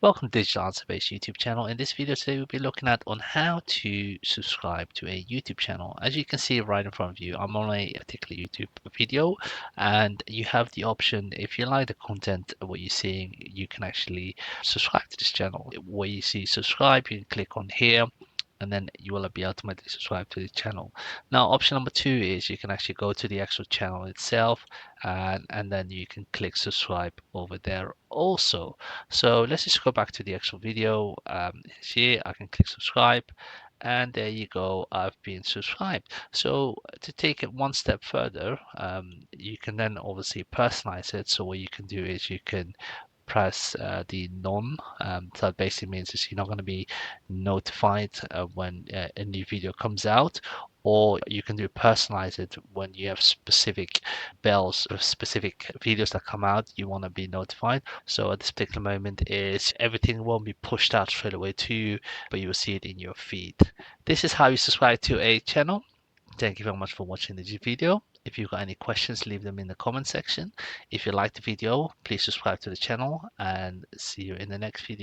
Welcome to Digital Answer Based YouTube channel. In this video today, we'll be looking at on how to subscribe to a YouTube channel. As you can see right in front of you, I'm on a particular YouTube video, and you have the option, if you like the content of what you're seeing, you can actually subscribe to this channel. Where you see subscribe, you can click on here, and then you will be automatically subscribed to the channel. Now, option number two is you can actually go to the actual channel itself, and then you can click subscribe over there also. So let's just go back to the actual video. Here I can click subscribe, and there you go, I've been subscribed. So to take it one step further, you can then obviously personalize it. So what you can do is you can press the none. So that basically means is you're not going to be notified when a new video comes out, or you can do personalize it when you have specific bells or specific videos that come out you want to be notified. So at this particular moment is everything won't be pushed out straight away to you, but you will see it in your feed. This is how you subscribe to a channel. Thank you very much for watching this video. If you've got any questions, leave them in the comment section. If you liked the video, please subscribe to the channel, and see you in the next video.